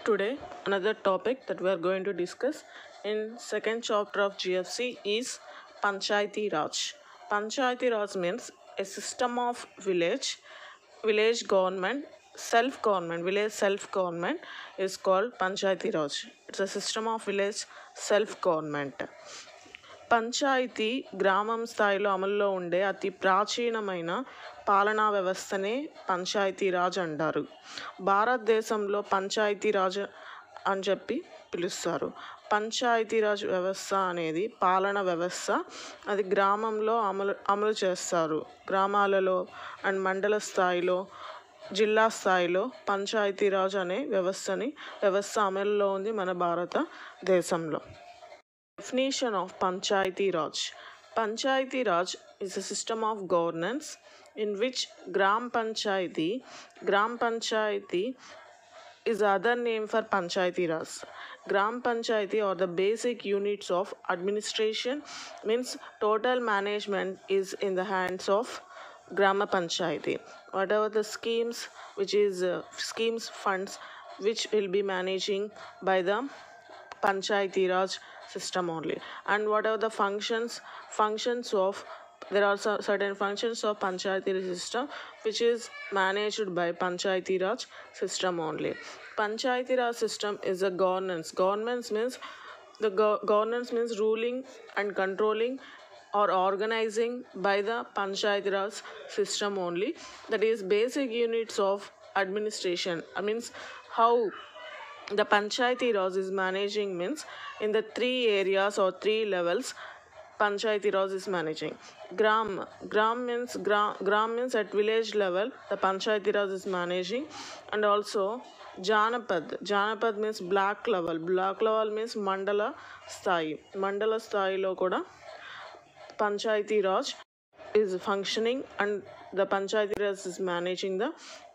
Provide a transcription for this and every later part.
Today, another topic that we are going to discuss in second chapter of GFC is Panchayati Raj. Panchayati Raj means a system of village government, self-government, village self-government is called Panchayati Raj. It's a system of village self-government. Panchayat గ్రామం స్థాయిలో అమల్లో ఉండే అతి ప్రాచీనమైన పాలనా వ్యవస్థనే పంచాయతీరాజ్ అంటారు. భారతదేశంలో పంచాయతీరాజ్ అని చెప్పి పిలుస్తారు. పంచాయతీరాజ్ వ్యవస్థ అనేది పాలన వ్యవస్థ. అది గ్రామంలో అమలు చేస్తారు. గ్రామాలలో అండ్ మండల స్థాయిలో, జిల్లా స్థాయిలో పంచాయతీరాజ్ అనే వ్యవస్థ అమలులో ఉంది మన భారతదేశంలో. Definition of Panchayati Raj. Panchayati Raj is a system of governance in which Gram Panchayati is other name for Panchayati Raj. Gram Panchayati or the basic units of administration means total management is in the hands of Grama Panchayati. Whatever the schemes funds which will be managing by the Panchayati Raj system only, and whatever the functions of there are certain functions of Panchayati Raj system which is managed by Panchayati Raj system only. Panchayati Raj system is a governance means governance means ruling and controlling or organizing by the Panchayati Raj system only. That is basic units of administration. Means how the Panchayati Raj is managing means in the three areas or three levels Panchayati Raj is managing. Gram means at village level the Panchayati Raj is managing, and also Janapad means block level means mandala స్థాయిలో కూడా Panchayati Raj is functioning, and the Panchayati Raj is managing the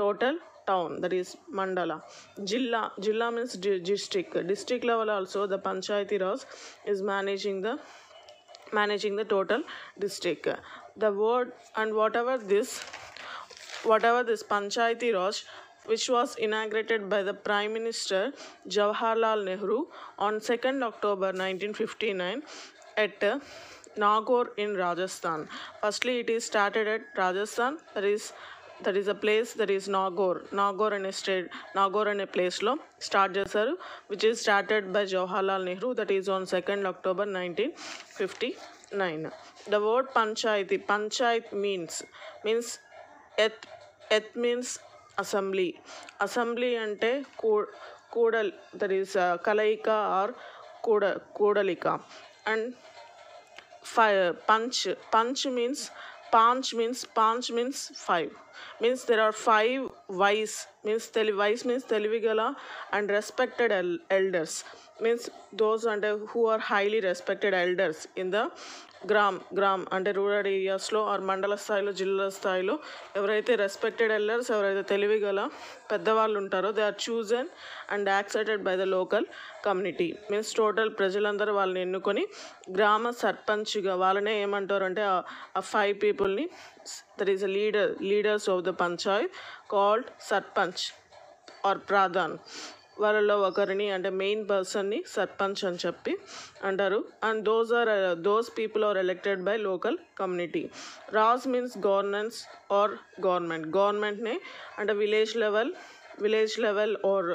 total town, that is mandala. Jilla means district level also the Panchayati Raj is managing the total district. The word and whatever this Panchayati Raj, which was inaugurated by the Prime Minister Jawaharlal Nehru on 2nd October 1959 at Nagaur in Rajasthan. Firstly, it is started at Rajasthan, that is a place, that is Nagaur అనే ప్లేస్లో start చేశారు, which is started by Jawaharlal Nehru, that is on 2nd October 1959. The word Panchayat means et means assembly అంటే that is కలయిక or కూడలిక. And Panch means five. Means there are 5 wise means తెలివిగల and respected elders. Means those who are highly respected elders in the gram అంటే rural ఏరియాస్లో are మండల స్థాయిలో, జిల్లా స్థాయిలో ఎవరైతే రెస్పెక్టెడ్ ఎల్డర్స్, ఎవరైతే తెలివిగల పెద్దవాళ్ళు ఉంటారో they are chosen and accepted by the local community. Means total ప్రజలందరూ వాళ్ళని ఎన్నుకొని గ్రామ సర్పంచ్గా వాళ్ళనే ఏమంటారు అంటే ఆ 5 పీపుల్ని, that is leaders of the panchayat called sarpanch or pradhan. వాళ్ళలో ఒకరిని అంటే మెయిన్ పర్సన్ని సర్పంచ్ అని చెప్పి అంటారు. And those people are elected by local community. Raj means governance or గవర్నమెంట్నే అంటే village level or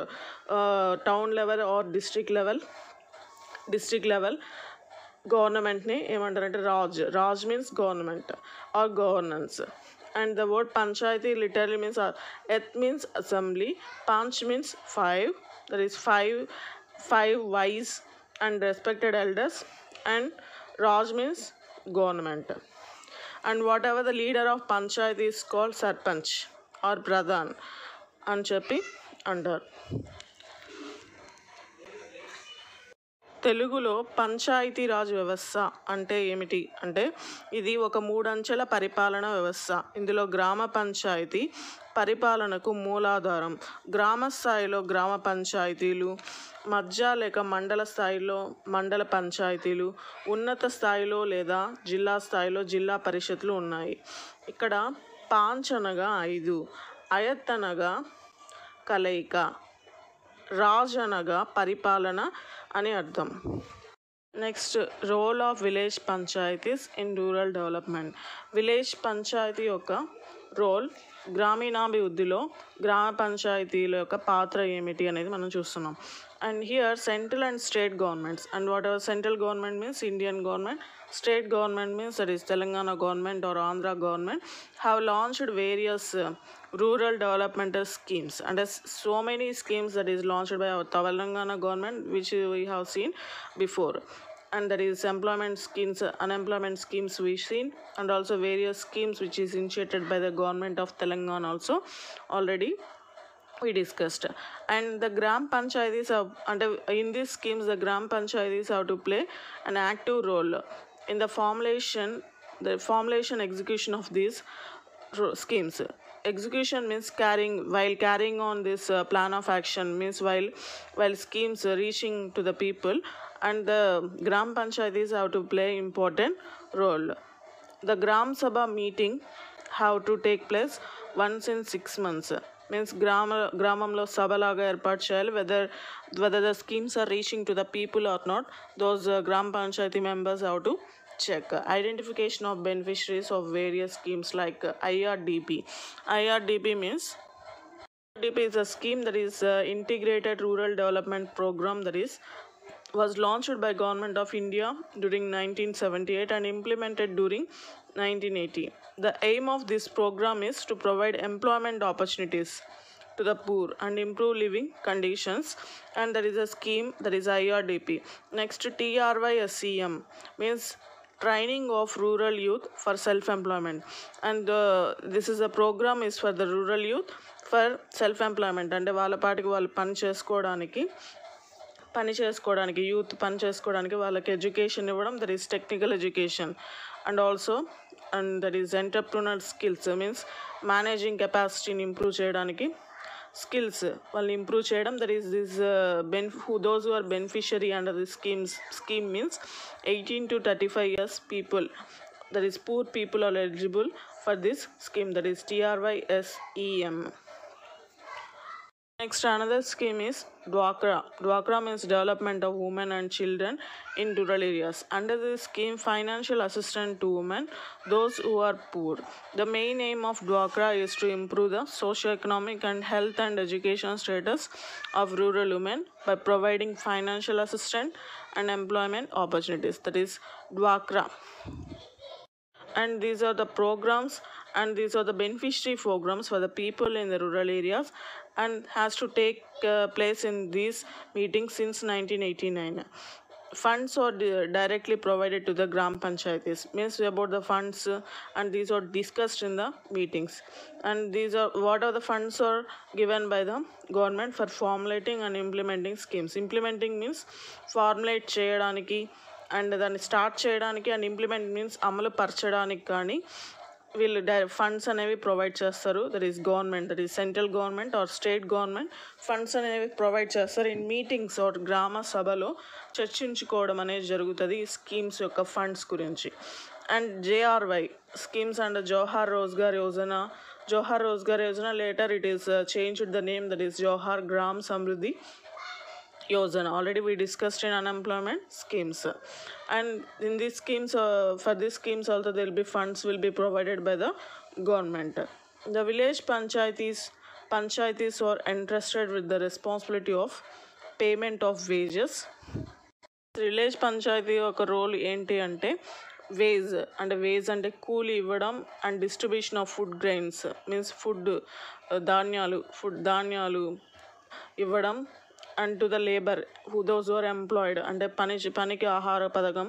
town level or district level గవర్నమెంట్ని ఏమంటారంటే raj means government or governance. And the word Panchayati literally means et means assembly, Panch means 5, that is 5 wise and respected elders, and Raj means government. And whatever the leader of Panchayati is called Sarpanch or Pradhan అని చెప్పి అంటారు. తెలుగులో పంచాయతీ రాజ్ వ్యవస్థ అంటే ఏమిటి అంటే ఇది ఒక 3 అంచెల పరిపాలన వ్యవస్థ. ఇందులో గ్రామ పంచాయతీ పరిపాలనకు మూలాధారం. గ్రామ స్థాయిలో గ్రామ పంచాయతీలు, మధ్య లేక మండల స్థాయిలో మండల పంచాయతీలు, ఉన్నత స్థాయిలో లేదా జిల్లా స్థాయిలో జిల్లా పరిషత్లు ఉన్నాయి. ఇక్కడ పాంచ్ అనగా 5, అయత్ అనగా కలయిక, రాజ్ అనగా పరిపాలన అని అర్థం. Next, role of village panchayats in rural development. Village panchayat యొక్క రోల్ గ్రామీణాభివృద్ధిలో గ్రామ పంచాయతీల యొక్క పాత్ర ఏమిటి అనేది మనం చూస్తున్నాం. And here central and state governments, and what ever central government means Indian government, state government means that is Telangana government or Andhra government, have launched various rural developmental schemes, and there's so many schemes that is launched by our Telangana government which we have seen before, and that is employment schemes, unemployment schemes we've seen, and also various schemes which is initiated by the government of Telangana also already we discussed. And the gram panchayatis have, and in these schemes the gram panchayatis have to play an active role in the formulation execution of these schemes. Execution means carrying on this plan of action, means while schemes are reaching to the people, and the gram panchayatis have to play important role. The gram sabha meeting have to take place once in 6 months, means గ్రామంలో సభలాగా ఏర్పాటు చేయాలి. whether the schemes are reaching to the people or not, those gram panchayati members have to check. Identification of beneficiaries of various schemes like IRDP. IRDP means IRDP is a scheme that is integrated rural development program that was launched by Government of India during 1978 and implemented during 1980. The aim of this program is to provide employment opportunities to the poor and improve living conditions, and there is a scheme that is IRDP. Next, TRYSCM means training of rural youth for self-employment, and this is a program is for the rural youth for self-employment, అంటే వాళ్ళ పాటికి వాళ్ళు పని చేసుకోవడానికి youth పని చేసుకోవడానికి వాళ్ళకి education ఇవ్వడం, that is technical education, and also and that is entrepreneur skills means managing కెపాసిటీని ఇంప్రూవ్ చేయడానికి స్కిల్స్ వాళ్ళని ఇంప్రూవ్ చేయడం, that is this those who are beneficiary under this scheme means 18 to 35 years people, that is poor people are eligible for this scheme, that is TRYSEM. Next, another scheme is Dwakra. Dwakra means development of women and children in rural areas. Under this scheme, financial assistance to women, those who are poor. The main aim of Dwakra is to improve the socio-economic and health and education status of rural women by providing financial assistance and employment opportunities. That is Dwakra. And these are the programs, and these are the beneficiary programs for the people in the rural areas, and has to take place in these meetings since 1989. Funds are directly provided to the gram panchayatis, means about the funds, and these are discussed in the meetings, and these are what are the funds are given by the government for formulating and implementing schemes. Implementing means formulate cheyadaniki, and దాన్ని start చేయడానికి, and implement means అమలు పరచడానికి కానీ వీళ్ళు funds అనేవి provide చేస్తారు. That is government, that is central government or state government funds అనేవి provide చేస్తారు. ఇన్ మీటింగ్స్ ఆర్ గ్రామ సభలో చర్చించుకోవడం అనేది జరుగుతుంది ఈ స్కీమ్స్ యొక్క ఫండ్స్ గురించి. And JRY schemes and Jawahar Rozgar Yojana later it is changed the name, that is Jawahar gram Samriddhi Yojana. Already we discussed in unemployment schemes, and in these schemes for these schemes also there will be funds will be provided by the government. The village panchayatis are entrusted with the responsibility of payment of wages. Village panchayat యొక్క role ఏంటి అంటే wage అంటే కూలీ ఇవ్వడం, and distribution of food grains means ధాన్యాలు ఇవ్వడం, and to the labour those who are employed, అంటే పనికి ఆహార పథకం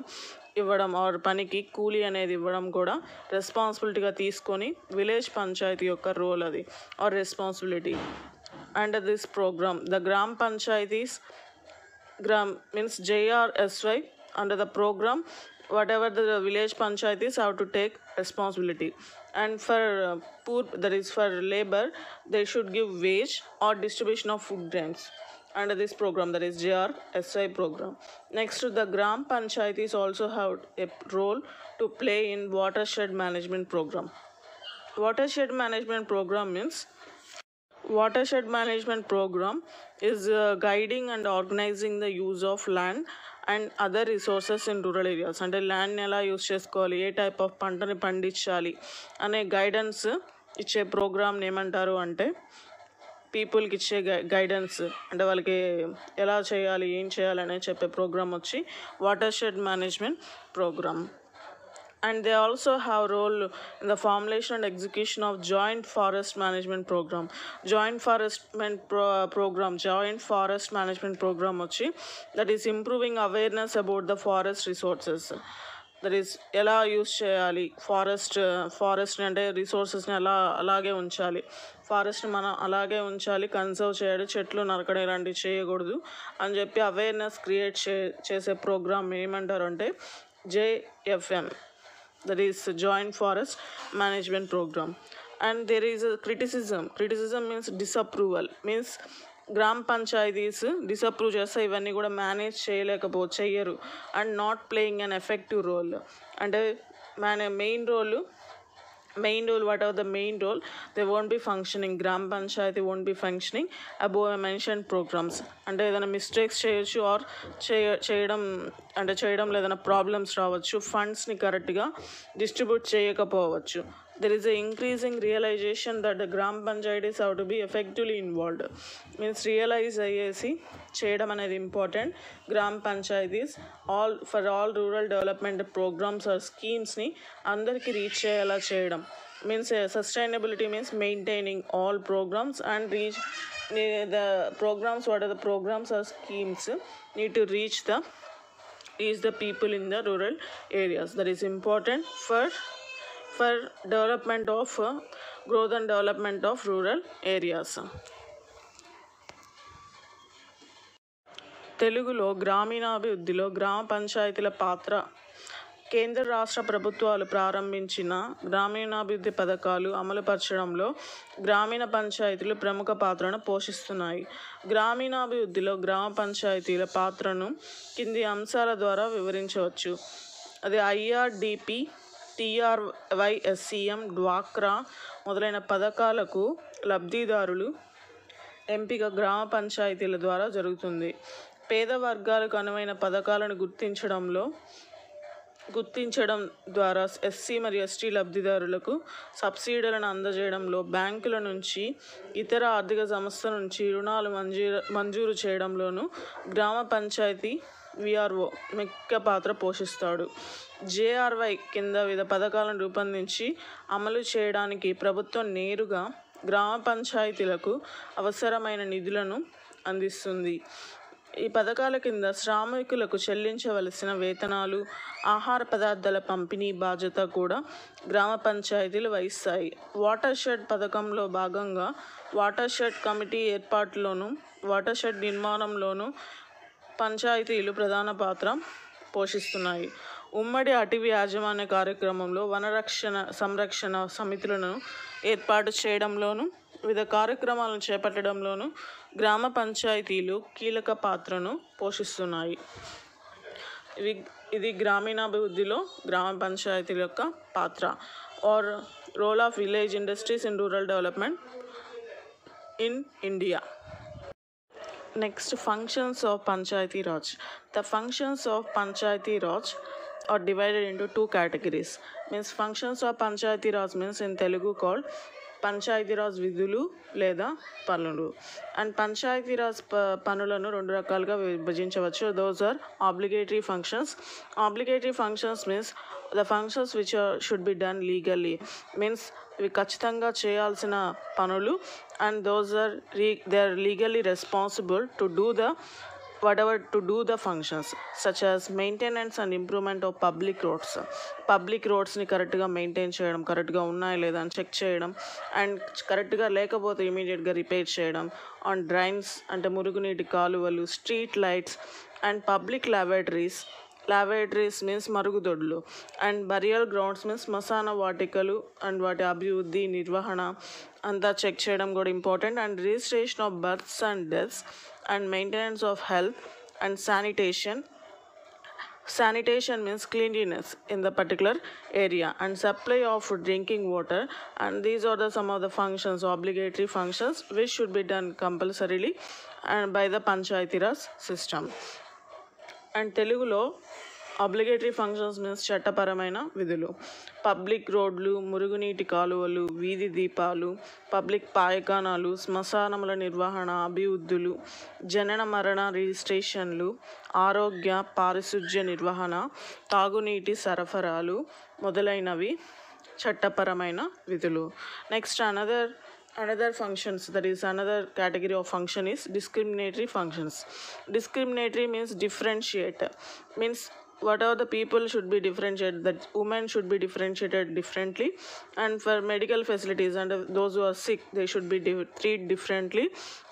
ఇవ్వడం ఆర్ పనికి కూలీ అనేది ఇవ్వడం కూడా రెస్పాన్సిబిలిటీగా తీసుకొని విలేజ్ పంచాయతీ యొక్క రోల్ అది or responsibility. Under this programme the gram panchayats means JRSY, under the program whatever the village panchayatis have to take responsibility, and for poor, that is for labor, they should give wage or distribution of food grains under this program, that is JRSY program. Next, the gram panchayatis also have a role to play in watershed management program. Watershed management program means Watershed management program is guiding and organizing the use of land and other resources in rural areas. అంటే ల్యాండ్ని ఎలా use చేసుకోవాలి, ఏ type of పంటని పండించాలి అనే guidance ఇచ్చే ప్రోగ్రామ్ని ఏమంటారు అంటే పీపుల్కి ఇచ్చే గైడెన్స్, అంటే వాళ్ళకి ఎలా చేయాలి ఏం చేయాలి అనేది చెప్పే ప్రోగ్రామ్ వచ్చి watershed management programme. And they also have role in the formulation and execution of joint forest management program. Joint forest management program వచ్చి that is improving awareness about the forest resources. That is ఎలా use చేయాలి ఫారెస్ట్ని, అంటే రిసోర్సెస్ని అలాగే ఉంచాలి, ఫారెస్ట్ని మనం అలాగే ఉంచాలి, conserve చేయాలి, చెట్లు నరకడం ఇలాంటివి చేయకూడదు అని చెప్పి అవేర్నెస్ క్రియేట్ చేసే ప్రోగ్రామ్ ఏమంటారు అంటే JFM, that is Joint Forest Management Program. And there is a criticism means disapproval, means gram panchayats disapprove చేస్తే ఇవన్నీ కూడా మేనేజ్ చెయ్యరు and not playing an effective role. అంటే main role whatever the main role, they won't be functioning, గ్రామ panchayat won't be functioning above mentioned programs. అంటే ఏదైనా mistakes చేయొచ్చు are చేయడం ఏదైనా ప్రాబ్లమ్స్ రావచ్చు, ఫండ్స్ని కరెక్ట్గా డిస్ట్రిబ్యూట్ చేయకపోవచ్చు. There is an increasing realization that the gram panchayats have to be effectively involved. Means realize అయ్యేసి చేయడం అనేది ఇంపార్టెంట్. గ్రామ panchayats for all rural development programs or schemes-ని అందరికీ రీచ్ అయ్యేలా చేయడం. Means sustainability means maintaining all programs and reach the programs, what are the programs or schemes need to reach the people in the rural areas. That is important for development of growth and development of rural areas. తెలుగులో గ్రామీణాభివృద్ధిలో గ్రామ పంచాయతీల పాత్ర. కేంద్ర రాష్ట్ర ప్రభుత్వాలు ప్రారంభించిన గ్రామీణాభివృద్ధి పథకాలు అమలుపరచడంలో గ్రామీణ పంచాయతీలు ప్రముఖ పాత్రను పోషిస్తున్నాయి. గ్రామీణాభివృద్ధిలో గ్రామ పంచాయతీల పాత్రను కింది అంశాల ద్వారా వివరించవచ్చు. అది IRDP, TRYSCM, డ్వాక్రా మొదలైన పథకాలకు లబ్ధిదారులు ఎంపిక గ్రామ పంచాయతీల ద్వారా జరుగుతుంది. పేద వర్గాలకు అనువైన పథకాలను గుర్తించడం ద్వారా SC మరియు ST లబ్ధిదారులకు సబ్సిడీలను అందజేయడంలో, బ్యాంకుల నుంచి ఇతర ఆర్థిక సంస్థల నుంచి రుణాలు మంజూరు చేయడంలోనూ గ్రామ పంచాయతీ VRO ముఖ్య పాత్ర పోషిస్తాడు. JRY కింద వివిధ పథకాలను రూపొందించి అమలు చేయడానికి ప్రభుత్వం నేరుగా గ్రామ పంచాయతీలకు అవసరమైన నిధులను అందిస్తుంది. ఈ పథకాల కింద శ్రామికులకు చెల్లించవలసిన వేతనాలు, ఆహార పదార్థాల పంపిణీ బాధ్యత కూడా గ్రామ పంచాయతీలు వహిస్తాయి. వాటర్షెడ్ పథకంలో భాగంగా వాటర్షెడ్ కమిటీ ఏర్పాటులోను, వాటర్షెడ్ నిర్మాణంలోనూ పంచాయతీలు ప్రధాన పాత్ర పోషిస్తున్నాయి. ఉమ్మడి అటవీ యాజమాన్య కార్యక్రమంలో సంరక్షణ సమితులను ఏర్పాటు చేయడంలోను, వివిధ కార్యక్రమాలను చేపట్టడంలోను గ్రామ పంచాయతీలు కీలక పాత్రను పోషిస్తున్నాయి. ఇది గ్రామీణాభివృద్ధిలో గ్రామ పంచాయతీల యొక్క పాత్ర or role of village industries in rural development in India. Next, functions of Panchayati Raj. The functions of Panchayati Raj are divided into two categories. Means functions of Panchayati Raj means in Telugu called Panchayat Raj విధులు లేదా పనులు. And panchayat Raj పనులను రెండు రకాలుగా విభజించవచ్చు. Those are obligatory functions. Obligatory functions means the functions which should be done legally, means ఇవి ఖచ్చితంగా చేయాల్సిన పనులు. And those are they are legally responsible to do the functions such as maintenance and improvement of public roadsని కరెక్ట్గా maintain చేయడం, కరెక్ట్గా ఉన్నాయా లేదా అని చెక్ చేయడం, అండ్ కరెక్ట్గా లేకపోతే ఇమీడియట్గా రిపేర్ చేయడం. ఆన్ డ్రైన్స్ అంటే మురుగునీటి కాలువలు, street lights and public laboratories means మరుగుదొడ్లు, అండ్ బరియల్ గ్రౌండ్స్ మీన్స్ శ్మశాన వాటికలు అండ్ వాటి అభివృద్ధి నిర్వహణ అంతా చెక్ చేయడం కూడా important. And registration of births and deaths and maintenance of health and sanitation, Sanitation means cleanliness in the particular area, and supply of drinking water, and these are the some of the functions, obligatory functions, which should be done compulsorily and by the Panchayati Raj system. And Telugulo obligatory functions means చట్టపరమైన విధులు, public రోడ్లు, మురుగునీటి కాలువలు, వీధి దీపాలు, public పాయఖానాలు, శ్మశానముల నిర్వహణ, అభివృద్ధులు, జనన మరణ రిజిస్ట్రేషన్లు, ఆరోగ్య పారిశుధ్య నిర్వహణ, తాగునీటి సరఫరాలు మొదలైనవి చట్టపరమైన విధులు. Next another functions, that is another category of function is discriminatory functions. Discriminatory means differentiate, means whatever the people should be differentiated, that women should be differentiated differently, and for medical facilities and those who are sick they should be treated differently,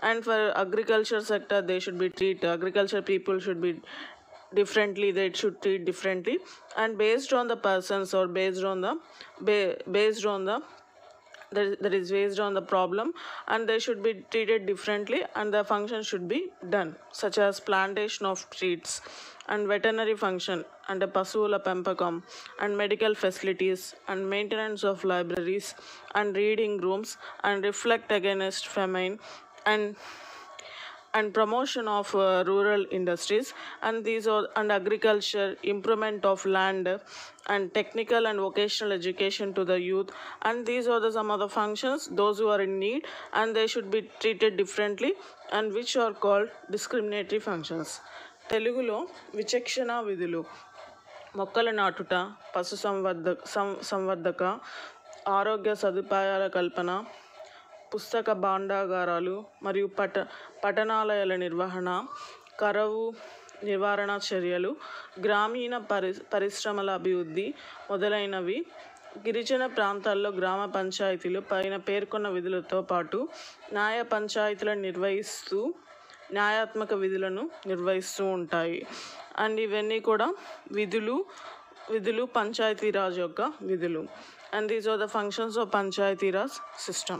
and for agriculture sector they should be treated, agriculture people should be differently, they should treat differently, and based on the persons or based on the that is based on the problem, and they should be treated differently, and the function should be done, such as plantation of trees and veterinary function and the pasuvula pempakom and medical facilities and maintenance of libraries and reading rooms and reflect against famine and promotion of rural industries, and these are and agriculture, improvement of land and technical and vocational education to the youth, and these are the some of the functions those who are in need, and they should be treated differently, and which are called discriminatory functions. తెలుగులో విచక్షణ విధులు, మొక్కల నాటుట, పశు సంవర్ధక, ఆరోగ్య సదుపాయాల కల్పన, పుస్తక భాండాగారాలు మరియు పఠనాలయాల నిర్వహణ, కరువు నివారణ చర్యలు, గ్రామీణ పరిశ్రమల అభివృద్ధి మొదలైనవి. గిరిజన ప్రాంతాల్లో గ్రామ పంచాయతీలు పైన పేర్కొన్న విధులతో పాటు న్యాయ పంచాయతీలను న్యాయాత్మక విధులను నిర్వహిస్తూ ఉంటాయి. అండ్ ఇవన్నీ కూడా విధులు పంచాయతీ రాజ్ యొక్క విధులు, and these are the functions of Panchayati Raj system.